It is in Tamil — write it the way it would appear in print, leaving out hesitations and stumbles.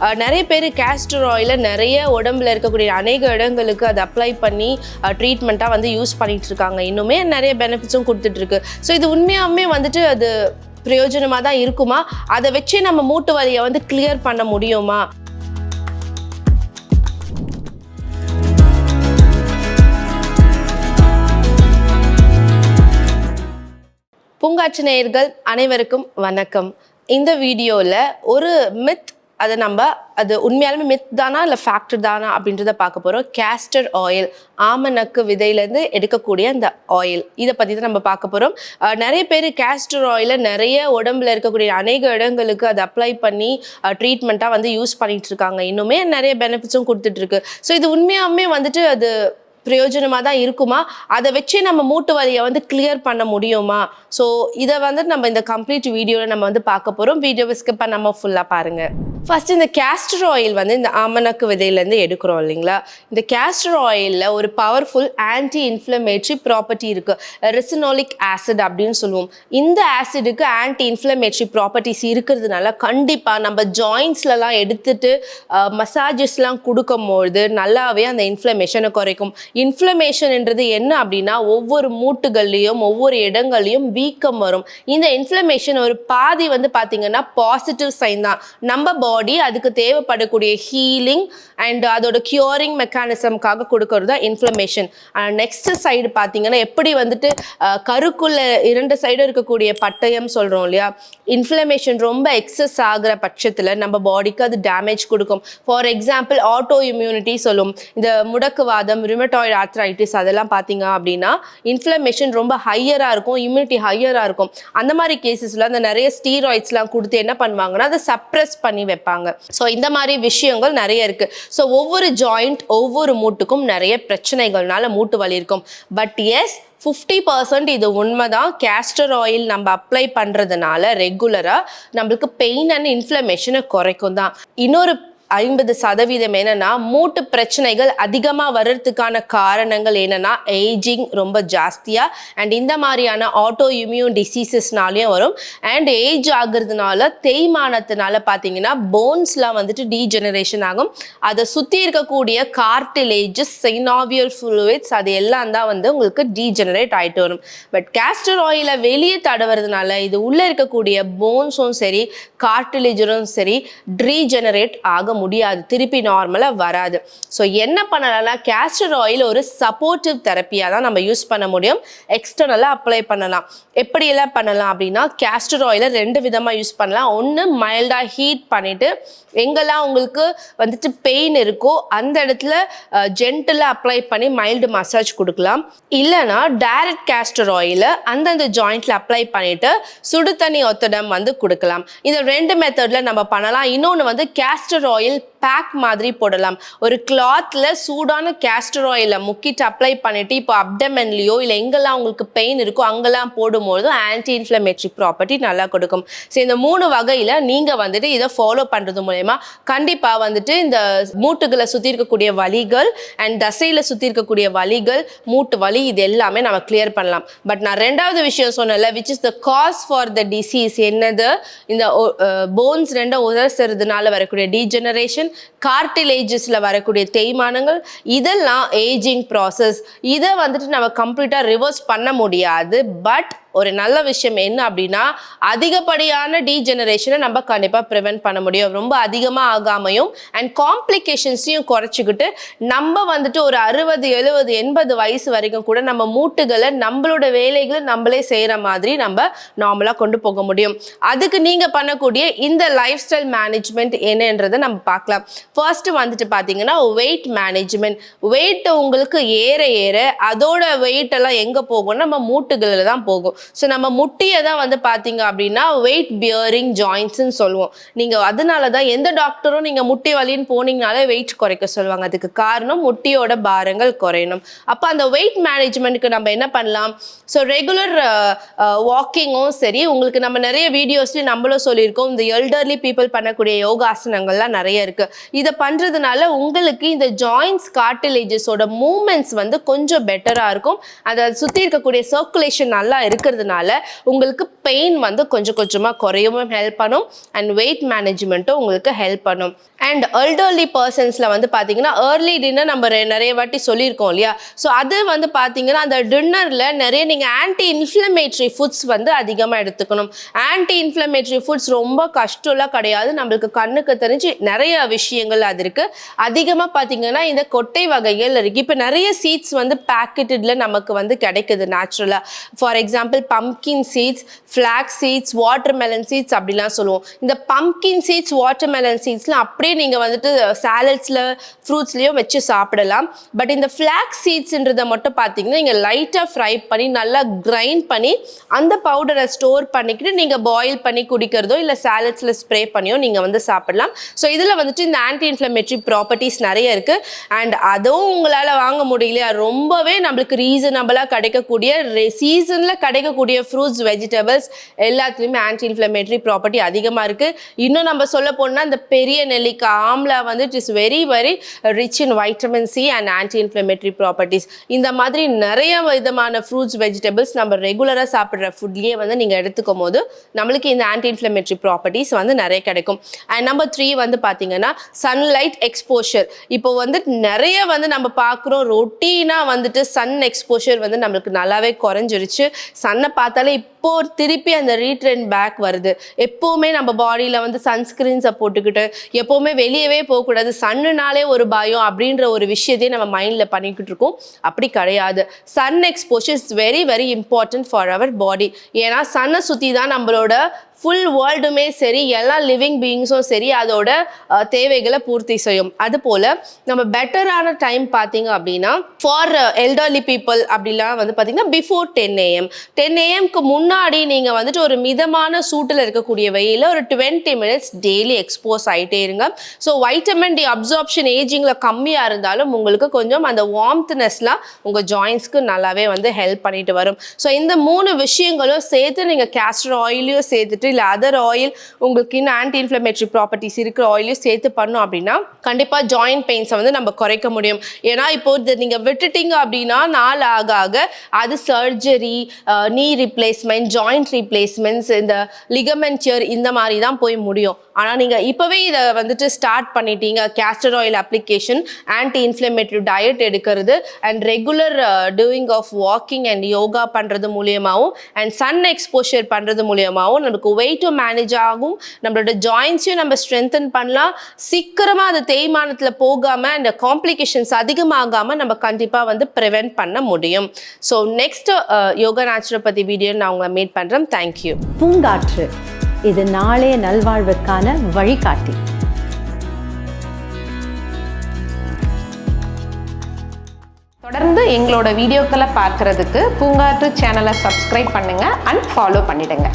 நிறைய பேர் கேஸ்டர் ஆயிலை நிறைய உடம்புல இருக்கக்கூடிய அநேக இடங்களுக்கு அதை அப்ளை பண்ணி ட்ரீட்மெண்ட்டாக வந்து யூஸ் பண்ணிட்டு இருக்காங்க. இன்னுமே நிறைய பெனிஃபிட்ஸும் கொடுத்துட்ருக்கு. ஸோ இது உண்மையாகவே வந்துட்டு அது பிரயோஜனமாக தான் இருக்குமா? அதை வச்சு நம்ம மூட்டு வலியை வந்து கிளியர் பண்ண முடியுமா? பூங்காற்று நேயர்கள் அனைவருக்கும் வணக்கம். இந்த வீடியோவில் ஒரு மித், அது உண்மையாலுமே மித் தானா இல்லை ஃபேக்டர் தானா அப்படின்றத பார்க்க போகிறோம். கேஸ்டர் ஆயில், ஆமணக்கு விதையிலேருந்து எடுக்கக்கூடிய அந்த ஆயில், இதை பற்றி தான் நம்ம பார்க்க போகிறோம். நிறைய பேர் கேஸ்டர் ஆயிலை நிறைய உடம்புல இருக்கக்கூடிய அநேக இடங்களுக்கு அதை அப்ளை பண்ணி ட்ரீட்மெண்ட்டாக வந்து யூஸ் பண்ணிட்டு இருக்காங்க. இன்னுமே நிறைய பெனிஃபிட்ஸும் கொடுத்துட்ருக்கு. ஸோ இது உண்மையாகவே வந்துட்டு அது பிரயோஜனமாக தான் இருக்குமா? அதை வச்சு நம்ம மூட்டு வலியை வந்து கிளியர் பண்ண முடியுமா? ஸோ இதை வந்து நம்ம இந்த கம்ப்ளீட் வீடியோவில் நம்ம வந்து பார்க்க போகிறோம். வீடியோவை ஸ்கிப் பண்ணாமல் ஃபுல்லாக பாருங்கள். ஃபர்ஸ்ட் இந்த கேஸ்டர் ஆயில் வந்து இந்த ஆமணக்கு விதையிலேருந்து எடுக்கிறோம் இல்லைங்களா? இந்த கேஸ்டர் ஆயிலில் ஒரு பவர்ஃபுல் ஆன்டி இன்ஃப்ளமேட்ரி ப்ராப்பர்ட்டி இருக்குது, ரெசினோலிக் ஆசிட் அப்படின்னு சொல்லுவோம். இந்த ஆசிடுக்கு ஆன்டி இன்ஃப்ளமேட்ரி ப்ராப்பர்ட்டிஸ் இருக்கிறதுனால கண்டிப்பாக நம்ம ஜாயின்ஸ்லலாம் எடுத்துட்டு மசாஜஸ்லாம் கொடுக்கும்போது நல்லாவே அந்த இன்ஃப்ளமேஷனை குறைக்கும். இன்ஃப்ளமேஷன்ன்றது என்ன அப்படின்னா, ஒவ்வொரு மூட்டுகள்லையும் ஒவ்வொரு இடங்கள்லையும் வீக்கம் வரும். இந்த இன்ஃப்ளமேஷன் ஒரு பாதி வந்து பார்த்தீங்கன்னா பாசிட்டிவ் சைன் தான். நம்ம பாடி அதுக்கு தேவைப்படக்கூடிய ஹீலிங் அண்ட் அதோட கியூரிங் மெக்கானிசம்காக கொடுக்கறது தான் இன்ஃப்ளமேஷன். நெக்ஸ்ட் சைடு பார்த்தீங்கன்னா, எப்படி வந்துட்டு கருக்குள்ள 2 சைடு இருக்கக்கூடிய பட்டயம் சொல்கிறோம் இல்லையா, இன்ஃப்ளமேஷன் ரொம்ப எக்ஸஸ் ஆகிற பட்சத்தில் நம்ம பாடிக்கு அது டேமேஜ் கொடுக்கும். ஃபார் எக்ஸாம்பிள் ஆட்டோ இம்யூனிட்டி சொல்லும். இந்த முடக்குவாதம், ரிமட்டாய்டு ஆர்த்ரைட்டிஸ் அதெல்லாம் பார்த்தீங்க அப்படின்னா இன்ஃப்ளமேஷன் ரொம்ப ஹையராக இருக்கும், இம்யூனிட்டி ஹையராக இருக்கும். அந்த மாதிரி கேசஸில் அந்த நிறைய ஸ்டீராய்ட்ஸ்லாம் கொடுத்து என்ன பண்ணுவாங்கன்னா அதை சப்ரெஸ் பண்ணி வைப்பாங்க. ஸோ இந்த மாதிரி விஷயங்கள் நிறைய இருக்குது. ஸோ ஒவ்வொரு ஜாயிண்ட் ஒவ்வொரு மூட்டுக்கும் நிறைய பிரச்சனைகள்னால மூட்டு வலி இருக்கும். பட் எஸ் 50% இது உண்மைதான். கேஸ்டர் ஆயில் நம்ம அப்ளை பண்ணுறதுனால ரெகுலராக நம்மளுக்கு பெயின் அண்ட் இன்ஃப்ளமேஷனை குறைக்கும் தான். இன்னொரு 50% என்னன்னா, மூட்டு பிரச்சனைகள் அதிகமாக வர்றதுக்கான காரணங்கள் என்னன்னா, ஏஜிங் ரொம்ப ஜாஸ்தியாக அண்ட் இந்த மாதிரியான ஆட்டோ இம்யூன் டிசீசஸ்னாலையும் வரும். அண்ட் ஏஜ் ஆகுறதுனால தேய்மானத்தினால பார்த்தீங்கன்னா போன்ஸ்லாம் வந்துட்டு டீஜெனரேஷன் ஆகும். அதை சுற்றி இருக்கக்கூடிய கார்டிலேஜஸ், சினாவியல் ஃப்ளூயிட்ஸ் அது எல்லாம் தான் வந்து உங்களுக்கு டீஜெனரேட் ஆகிட்டு வரும். பட் கேஸ்டர் ஆயிலை வெளியே தடவுறதுனால இது உள்ளே இருக்கக்கூடிய போன்ஸும் சரி கார்டிலேஜரும் சரி டீஜெனரேட் ஆக முடியாது, திருப்பி நார்மலா வராது. ஸோ என்ன பண்ணலாம்னா, கேஸ்டர் ஆயில் ஒரு சப்போர்ட்டிவ் தெரப்பியாக தான் நம்ம யூஸ் பண்ண முடியும். எக்ஸ்டர்னலாக அப்ளை பண்ணலாம். எப்படியெல்லாம் பண்ணலாம் அப்படின்னா, கேஸ்டர் ஆயிலை 2 விதமாக யூஸ் பண்ணலாம். ஒன்று மைல்டாக ஹீட் பண்ணிவிட்டு எங்கெல்லாம் உங்களுக்கு வந்துட்டு பெயின் இருக்கோ அந்த இடத்துல ஜென்டிலாக அப்ளை பண்ணி மைல்டு மசாஜ் கொடுக்கலாம். இல்லைனா டைரக்ட் கேஸ்டர் ஆயிலை அந்தந்த ஜாயிண்ட்டில் அப்ளை பண்ணிவிட்டு சுடு தண்ணி ஒத்தடம் வந்து கொடுக்கலாம். இந்த 2 மெத்தடில் நம்ம பண்ணலாம். இன்னொன்று வந்து கேஸ்டர் ஆயில் பேக் மாதிரி போடலாம். ஒரு கிளாத்ல சூடான கேஸ்டர் ஆயிலை முக்கிட்டு அப்ளை பண்ணிட்டு இப்போ அப்டமென்லையோ இல்லை எங்கெல்லாம் உங்களுக்கு பெயின் இருக்கோ அங்கெல்லாம் போடும்போது ஆன்டி இன்ஃப்ளமேட்டரி ப்ராப்பர்ட்டி நல்லா கொடுக்கும். ஸோ இந்த 3 வகையில் நீங்கள் வந்துட்டு இதை ஃபாலோ பண்ணுறது மூலயமா கண்டிப்பாக வந்துட்டு இந்த மூட்டுகளை சுற்றி இருக்கக்கூடிய வலிகள் அண்ட் தசையில் சுற்றி இருக்கக்கூடிய வலிகள், மூட்டு வலி, இது எல்லாமே நம்ம கிளியர் பண்ணலாம். பட் நான் 2வது விஷயம் சொன்னல, which is the cause for the disease, என்னது இந்த போன்ஸ் 2 உதறதுனால வரக்கூடிய டீஜெனரேஷன், கார்டிலேஜஸ்ல வரக்கூடிய தேய்மானங்கள், இதெல்லாம் ஏஜிங் ப்ராசஸ். இதை வந்துட்டு நம்ம கம்ப்ளீட்டாக ரிவர்ஸ் பண்ண முடியாது. பட் ஒரு நல்ல விஷயம் என்ன அப்படின்னா, அதிகப்படியான டீஜெனரேஷனை நம்ம கண்டிப்பாக ப்ரிவென்ட் பண்ண முடியும். ரொம்ப அதிகமாக ஆகாமையும் அண்ட் காம்ப்ளிகேஷன்ஸையும் குறைச்சிக்கிட்டு நம்ம வந்துட்டு ஒரு 60, 70, 80 வயசு வரைக்கும் கூட நம்ம மூட்டுகளை நம்மளோட வேலைகளை நம்மளே செய்கிற மாதிரி நம்ம நார்மலாக கொண்டு போக முடியும். அதுக்கு நீங்கள் பண்ணக்கூடிய இந்த லைஃப் ஸ்டைல் மேனேஜ்மெண்ட் என்னன்றதை நம்ம பார்க்கலாம். ஃபர்ஸ்ட் வந்துட்டு பார்த்தீங்கன்னா வெயிட் மேனேஜ்மெண்ட். வெயிட் உங்களுக்கு ஏற ஏற அதோட வெயிட் எல்லாம் எங்கே போகும், நம்ம மூட்டுகளில் தான் போகும். ஸோ நம்ம முட்டியை தான் வந்து பார்த்தீங்க அப்படின்னா வெயிட் பியரிங் ஜாயின்ட்ஸ்ன்னு சொல்லுவோம். நீங்கள் அதனால தான் எந்த டாக்டரும் நீங்கள் முட்டி வலின்னு போனீங்கனாலே வெயிட் குறைக்க சொல்லுவாங்க. அதுக்கு காரணம் முட்டியோட பாரங்கள் குறையணும். அப்போ அந்த வெயிட் மேனேஜ்மெண்ட்டுக்கு நம்ம என்ன பண்ணலாம்? ஸோ ரெகுலர் வாக்கிங்கும் சரி, உங்களுக்கு நம்ம நிறைய வீடியோஸ்லையும் நம்மளும் சொல்லியிருக்கோம், இந்த எல்டர்லி பீப்புள் பண்ணக்கூடிய யோகாசனங்கள்லாம் நிறைய இருக்குது. இதை பண்ணுறதுனால உங்களுக்கு இந்த ஜாயின்ட்ஸ் கார்டிலேஜஸோட மூமெண்ட்ஸ் வந்து கொஞ்சம் பெட்டராக இருக்கும். அதை சுற்றி இருக்கக்கூடிய சர்க்குலேஷன் நல்லா இருக்கிறது எடுக்கிறதுனால உங்களுக்கு பெயின் வந்து கொஞ்சம் கொஞ்சமாக குறையவும் ஹெல்ப் பண்ணும் அண்ட் வெயிட் மேனேஜ்மெண்ட்டும் உங்களுக்கு ஹெல்ப் பண்ணும். அண்ட் எல்டர்லி பர்சன்ஸில் வந்து பார்த்தீங்கன்னா ஏர்லி டின்னர் நம்ம நிறைய வாட்டி சொல்லியிருக்கோம் இல்லையா? ஸோ அது வந்து பார்த்தீங்கன்னா அந்த டின்னரில் நிறைய நீங்கள் ஆன்டி இன்ஃப்ளமேட்ரி ஃபுட்ஸ் வந்து அதிகமாக எடுத்துக்கணும். ஆன்டி இன்ஃப்ளமேட்ரி ஃபுட்ஸ் ரொம்ப கஷ்டம்லாம் கிடையாது, நம்மளுக்கு கண்ணுக்கு தெரிஞ்சு நிறைய விஷயங்கள் அது இருக்குது. அதிகமாக பார்த்தீங்கன்னா இந்த கொட்டை வகைகள் இருக்குது. இப்போ நிறைய சீட்ஸ் வந்து பேக்கெட்டில் நமக்கு வந்து கிடைக்குது நேச்சுரலாக. For example pumpkin seeds, flax seeds, watermelon seeds அப்படிலாம் சொல்லுவோம். இந்த பம்கின் சீட்ஸ், வாட்டர்மெலன் சீட்ஸ்லாம் அப்படியே நீங்கள் வந்துட்டு சாலட்ஸில் ஃப்ரூட்ஸ்லேயும் வச்சு சாப்பிடலாம். பட் இந்த ஃப்ளாக்ஸ் சீட்ஸ்ன்றதை மட்டும் பார்த்தீங்கன்னா நீங்கள் லைட்டாக ஃப்ரை பண்ணி நல்லா கிரைண்ட் பண்ணி அந்த பவுடரை ஸ்டோர் பண்ணிக்கிட்டு நீங்கள் பாயில் பண்ணி குடிக்கிறதோ இல்லை சாலட்ஸில் ஸ்ப்ரே பண்ணியோ நீங்கள் வந்து சாப்பிடலாம். ஸோ இதில் வந்துட்டு இந்த ஆன்டி இன்ஃப்ளமேட்டரி ப்ராப்பர்ட்டிஸ் நிறைய இருக்குது. அண்ட் அதுவும் உங்களால் வாங்க முடியலையா, ரொம்பவே நம்மளுக்கு ரீசனபிளாக கிடைக்கக்கூடிய சீசனில் கிடைக்கக்கூடிய ஃப்ரூட்ஸ், வெஜிடபிள்ஸ் எல்லாத்துலேயுமே ஆன்டி இன்ஃப்ளமேட்டரி ப்ராப்பர்ட்டி அதிகமாக இருக்குது. இன்னும் நம்ம சொல்ல போனால் இந்த பெரிய நெல்லிக்காய், ஆம்லா வந்து it is very very rich in vitamin C and anti inflammatory properties. இந்த மாதிரி நிறைய விதமான ஃப்ரூட்ஸ், வெஜிடபிள்ஸ் நம்ம ரெகுலராக சாப்பிட்ற ஃபுட்லேயே வந்து நீங்கள் எடுத்துக்கும் போது நம்மளுக்கு இந்த ஆன்டி இன்ஃப்ளமேட்டரி ப்ராப்பர்ட்டிஸ் வந்து நிறைய கிடைக்கும். அண்ட் நம்பர் 3 வந்து பார்த்தீங்கன்னா சன்லைட் எக்ஸ்போஷர். இப்போ வந்து நிறைய வந்து நம்ம பார்க்குறோம் ரொட்டீனாக வந்துட்டு சன் எக்ஸ்போஷர் வந்து நம்மளுக்கு நல்லாவே குறைஞ்சிருச்சு. சன்னை பார்த்தாலே இப்போ திருப்பி அந்த ரீட்ரெண்ட் பேக் வருது. எப்போவுமே நம்ம பாடியில் வந்து சன்ஸ்கிரீன்ஸை போட்டுக்கிட்டு எப்போவுமே வெளியவே போகக்கூடாது, சன்னுனாலே ஒரு பயம் அப்படின்ற ஒரு விஷயத்தையே நம்ம மைண்டில் பண்ணிக்கிட்டு இருக்கோம். அப்படி கிடையாது. Sun exposure is very very important for our body. ஏன்னா சன்னை சுற்றி தான் நம்மளோட ஃபுல் வேர்ல்டுமே சரி, எல்லா லிவிங் பீயிங்ஸும் சரி அதோட தேவைகளை பூர்த்தி செய்யும். அதுபோல் நம்ம பெட்டரான டைம் பார்த்தீங்க அப்படின்னா ஃபார் எல்டர்லி பீப்புள் அப்படிலாம் வந்து பார்த்தீங்கன்னா பிஃபோர் 10 AM 10 AMக்கு முன்னாடி நீங்கள் வந்துட்டு ஒரு மிதமான சூட்டில் இருக்கக்கூடிய வெயிலில் ஒரு 20 minutes டெய்லி எக்ஸ்போஸ் ஆகிட்டே இருங்க. ஸோ வைட்டமின் டி அப்சார்ப்ஷன் ஏஜிங்கில் கம்மியாக இருந்தாலும் உங்களுக்கு கொஞ்சம் அந்த வார்ம்த்னஸ்லாம் உங்கள் ஜாயின்ஸ்க்கு நல்லாவே வந்து ஹெல்ப் பண்ணிட்டு வரும். ஸோ இந்த 3 விஷயங்களும் சேர்த்து நீங்கள் கேஸ்டர் ஆயிலையும் சேர்த்துட்டு இல்லை அதர் ஆயில் உங்களுக்கு இன்னும் ஆன்டி இன்ஃப்ளமேட்டரி ப்ராப்பர்ட்டிஸ் இருக்கிற ஆயிலையும் சேர்த்து பண்ணோம் அப்படின்னா கண்டிப்பாக ஜாயின்ட் பெயின்ஸை வந்து நம்ம குறைக்க முடியும். ஏன்னா இப்போ நீங்கள் விட்டுட்டீங்க அப்படின்னா நாள் ஆக ஆக அது சர்ஜரி, நீ ரிப்ளேஸ்மெண்ட், ஜாயிண்ட் ரீப்ளேஸ்மெண்ட்ஸ், இந்த லிகமென்ச்சர் இந்த மாதிரி தான் போய் முடியும். ஆனால் நீங்கள் இப்போவே இதை வந்துட்டு ஸ்டார்ட் பண்ணிட்டீங்க, castor oil application, anti inflammatory diet எடுக்கிறது and regular doing of walking and yoga பண்ணுறது மூலியமாகவும் அண்ட் சன் எக்ஸ்போஷர் பண்ணுறது மூலியமாகவும் நமக்கு வெயிட்டும் மேனேஜ் ஆகும், நம்மளோட ஜாயின்ஸையும் நம்ம ஸ்ட்ரென்தன் பண்ணலாம். சீக்கிரமாக அது தேய்மானத்தில் போகாமல் அந்த காம்ப்ளிகேஷன்ஸ் அதிகமாகாமல் நம்ம கண்டிப்பாக வந்து ப்ரிவென்ட் பண்ண முடியும். So next yoga naturopathy video நான் உங்களை மீட் பண்ணுறேன். தேங்க்யூ. பூங்காற்று, இது நாளைய நல்வாழ்வுக்கான வழிகாட்டி. தொடர்ந்து எங்களோட வீடியோக்களை பார்க்கறதுக்கு பூங்காற்று சேனலை சப்ஸ்கிரைப் பண்ணுங்கள் அண்ட் ஃபாலோ பண்ணிடுங்க.